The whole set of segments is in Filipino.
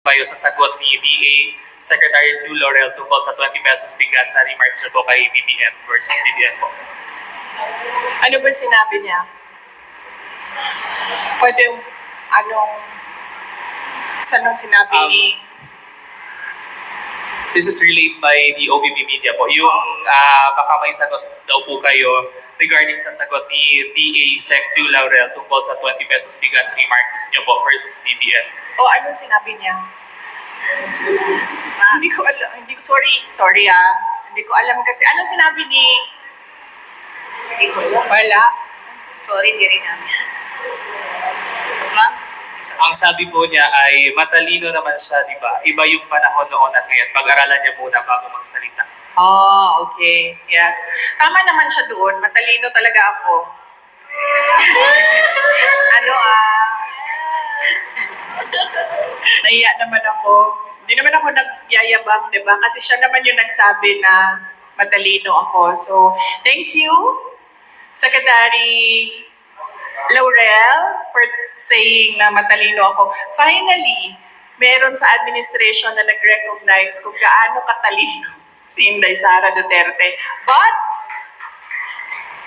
kayo sa sagot ni DA Secretary Drew Laurel tungkol sa 20 pesos bigas na remarks niyo po kay BBM versus BBM po. Ano ba sinabi niya? Pwede, saan sinabi ni... This is relayed by the OVP Media po. Yung baka may sagot daw po kayo regarding sa sagot ni DA Sec Drew Laurel tungkol sa 20 pesos bigas remarks niyo po versus BBM. O ano sinabi niya? Hindi ko alam. Sorry Hindi ko alam kasi. Ano sinabi ni... Hindi ko alam. Wala. Sorry, hindi rin namin. Ma'am? Ang sabi po niya ay matalino naman siya, di ba? Iba yung panahon noon at ngayon. Pag-aralan niya muna bago magsalita. Oh, okay. Yes. Tama naman siya doon. Matalino talaga ako. Nahiya naman ako. Hindi naman ako nagyayabang, di ba? Kasi siya naman yung nagsabi na matalino ako. So, thank you, Secretary Laurel, for saying na matalino ako. Finally, meron sa administration na nag-recognize kung gaano katalino si Inday Sara Duterte. But,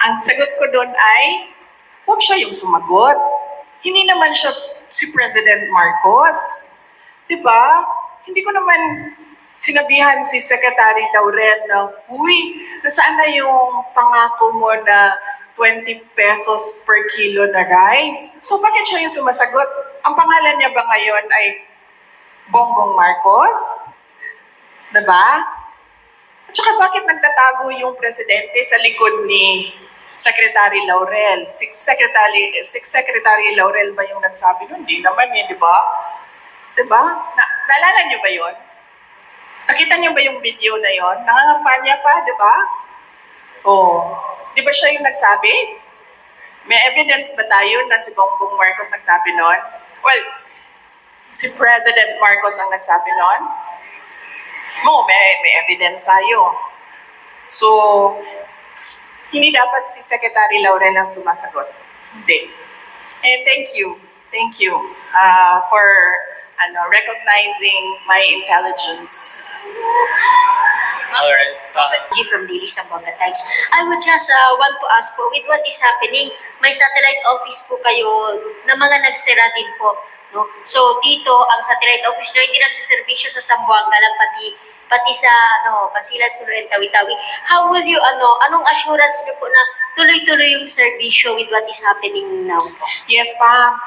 ang sagot ko doon ay, huwag siya yung sumagot. Hindi naman siya si President Marcos. Diba? Hindi ko naman sinabihan si Secretary Laurel na, uy, nasaan na yung pangako mo na 20 pesos per kilo na rice? So bakit siya yung sumasagot? Ang pangalan niya ba ngayon ay Bongbong Marcos? Diba? At saka bakit nagtatago yung presidente sa likod ni Secretary Laurel? Si Secretary Laurel ba yung nagsabi nun? Hindi naman eh, di ba? Diba? Naalala niyo ba yon? Nakita niyo ba yung video na yon? Nangangampanya pa, di ba? Oh, di ba siya yung nagsabi? May evidence ba tayo na si Bongbong Marcos nagsabi nun? Well, si President Marcos ang nagsabi nun? May evidence tayo. So, hindi dapat si Secretary Laurel ang sumasagot. Hindi. And thank you for recognizing my intelligence. Alright. G from Daily Zamboanga Times. I would just want to ask po, with what is happening, may satellite office po kayo na mga nagsira din po. No? So dito, ang satellite office na hindi nagsiservisyo sa Zamboanga lang, pati sa Basilan, Sulu, and Tawi-Tawi. How will you, anong assurance niyo po na tuloy-tuloy yung servisyo with what is happening now? Yes, ma'am.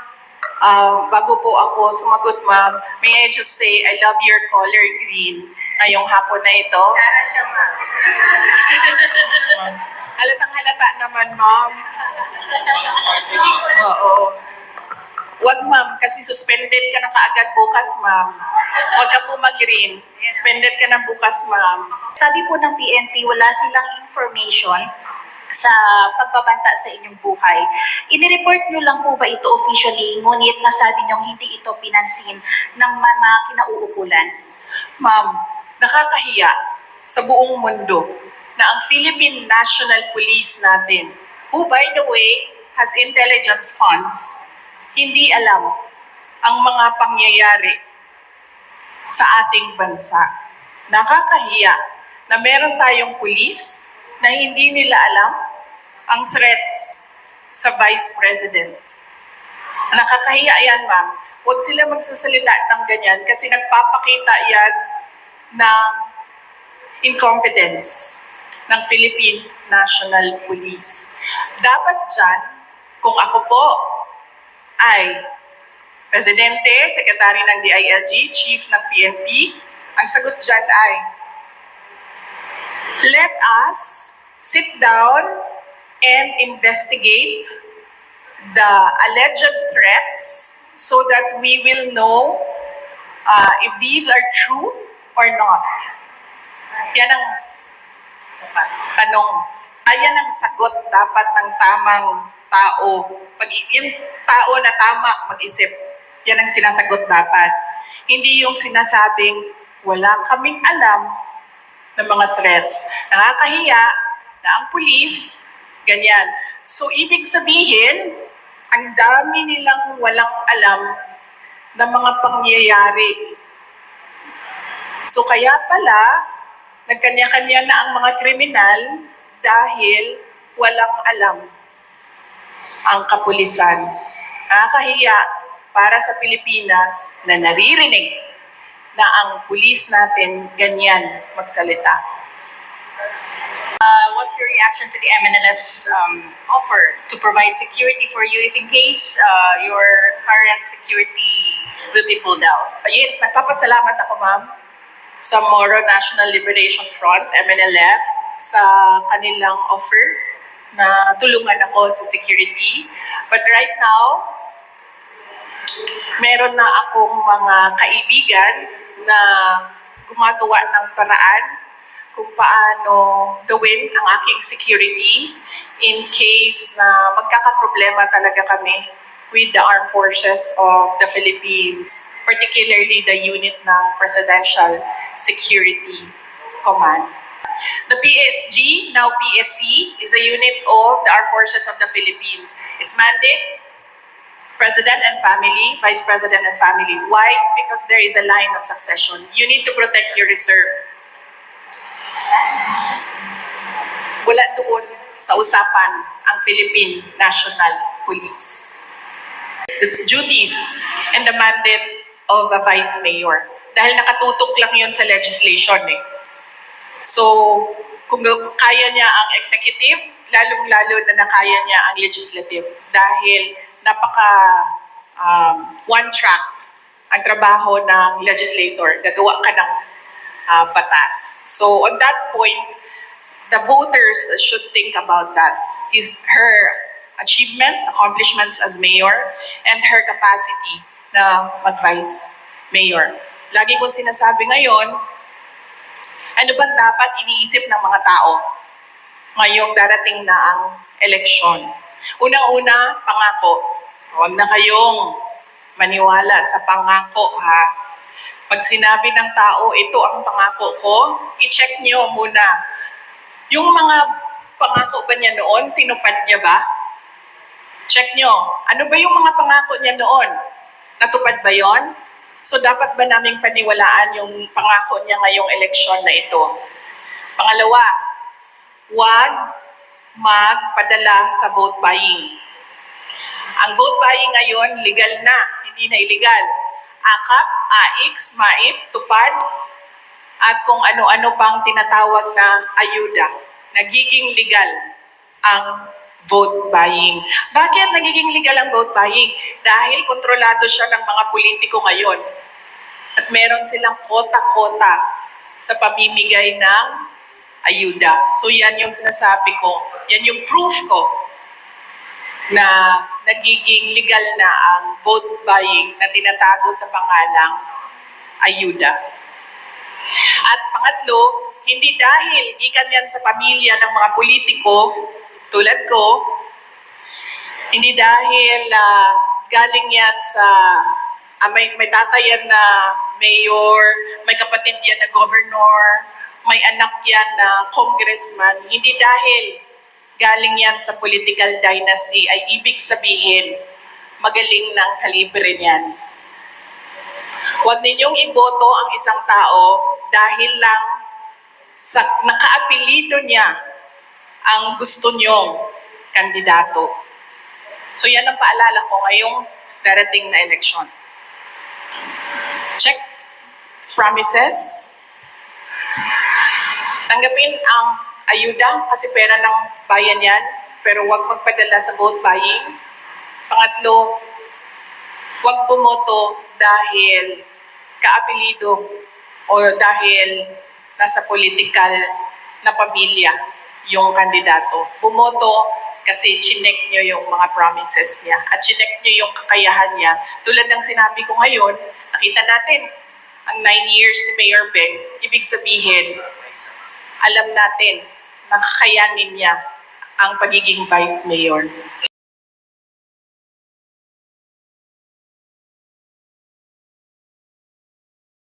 Bago po ako sumagot, ma'am, may I just say, I love your color green ngayong hapon na ito. Sara siya, ma'am. Halatang halata naman, ma'am. Oo. Wag, ma'am, kasi suspended ka na kaagad bukas, ma'am. Wag ka po mag-green. Suspended ka na bukas, ma'am. Sabi po ng PNP, wala silang information sa pagbabanta sa inyong buhay. Inireport nyo lang po ba ito officially, ngunit nasabi nyo hindi ito pinansin ng mga kinauukulan? Ma'am, nakakahiya sa buong mundo na ang Philippine National Police natin, who by the way has intelligence funds, hindi alam ang mga pangyayari sa ating bansa. Nakakahiya na meron tayong police na hindi nila alam ang threats sa Vice President. Nakakahiya yan, ma'am. Huwag sila magsasalita ng ganyan kasi nagpapakita yan ng incompetence ng Philippine National Police. Dapat dyan, kung ako po ay Presidente, Secretary ng DILG, Chief ng PNP, ang sagot dyan ay, let us sit down and investigate the alleged threats so that we will know if these are true or not. Yan ang tanong. Ayan ang sagot dapat ng tamang tao. Pag yung tao na tama mag-isip, yan ang sinasagot dapat. Hindi yung sinasabing wala kaming alam ng mga threats. Nakakahiya na ang pulis, ganyan. So, ibig sabihin, ang dami nilang walang alam ng mga pangyayari So kaya pala, nagkanya-kanya na ang mga kriminal dahil walang alam ang kapulisan. Nakakahiya para sa Pilipinas na naririnig na ang pulis natin ganyan magsalita. What's your reaction to the MNLF's offer to provide security for you if in case your current security will be pulled out? Yes, nagpapasalamat ako, ma'am, sa Moro National Liberation Front, MNLF, sa kanilang offer na tulungan ako sa security. But right now, meron na akong mga kaibigan na gumagawa ng paraan kung paano gawin ang aking security in case na magkakaproblema talaga kami with the armed forces of the Philippines, particularly the unit ng Presidential Security Command. The PSG, now PSC, is a unit of the Armed Forces of the Philippines. Its mandate, President and family, Vice President and family. Why? Because there is a line of succession. You need to protect your reserve. Wala doon sa usapan ang Philippine National Police. The duties and the mandate of a vice mayor. Dahil nakatutok lang yun sa legislation eh. So, kung kaya niya ang executive, lalong-lalo na nakaya niya ang legislative. Dahil napaka one track ang trabaho ng legislator. Gagawa ka ng batas. So on that point, the voters should think about that. Her achievements, accomplishments as mayor, and her capacity na mag-vice mayor. Lagi kong sinasabi ngayon, ano bang dapat iniisip ng mga tao ngayong darating na ang eleksyon? Unang-una, pangako. Huwag na kayong maniwala sa pangako, ha? Pag sinabi ng tao, ito ang pangako ko, i-check nyo muna. Yung mga pangako ba niya noon, tinupad niya ba? Check nyo. Ano ba yung mga pangako niya noon? Natupad ba yon? So dapat ba naming paniwalaan yung pangako niya ngayong eleksyon na ito? Pangalawa, huwag magpadala sa vote buying. Ang vote buying ngayon, legal na, hindi na illegal. AKAP, AIX, MAIP, TUPAD, at kung ano-ano pang tinatawag na ayuda. Nagiging legal ang vote buying. Bakit nagiging legal ang vote buying? Dahil kontrolado siya ng mga politiko ngayon. At meron silang kota-kota sa pamimigay ng ayuda. So yan yung sinasabi ko. Yan yung proof ko na nagiging legal na ang vote buying na tinatago sa pangalang ayuda. At pangatlo, hindi dahil gikan yan sa pamilya ng mga politiko tulad ko, hindi dahil galing yan sa may tatay yan na mayor, may kapatid yan na governor, may anak yan na congressman, hindi dahil galing yan sa political dynasty ay ibig sabihin magaling ng kalibre niyan. Huwag ninyong iboto ang isang tao dahil lang sa nakaapelido niya ang gusto nyong kandidato. So yan ang paalala ko ngayong darating na eleksyon. Check promises. Tanggapin ang ayuda kasi pera ng bayan yan, pero huwag magpadala sa vote buying. Pangatlo, huwag bumoto dahil kaapelido o dahil nasa political na pamilya yung kandidato. Bumoto kasi chinek nyo yung mga promises niya at chinek nyo yung kakayahan niya. Tulad ng sinabi ko ngayon, nakita natin ang 9 years ni Mayor Beng, ibig sabihin, alam natin na kakayanin niya ang pagiging vice mayor.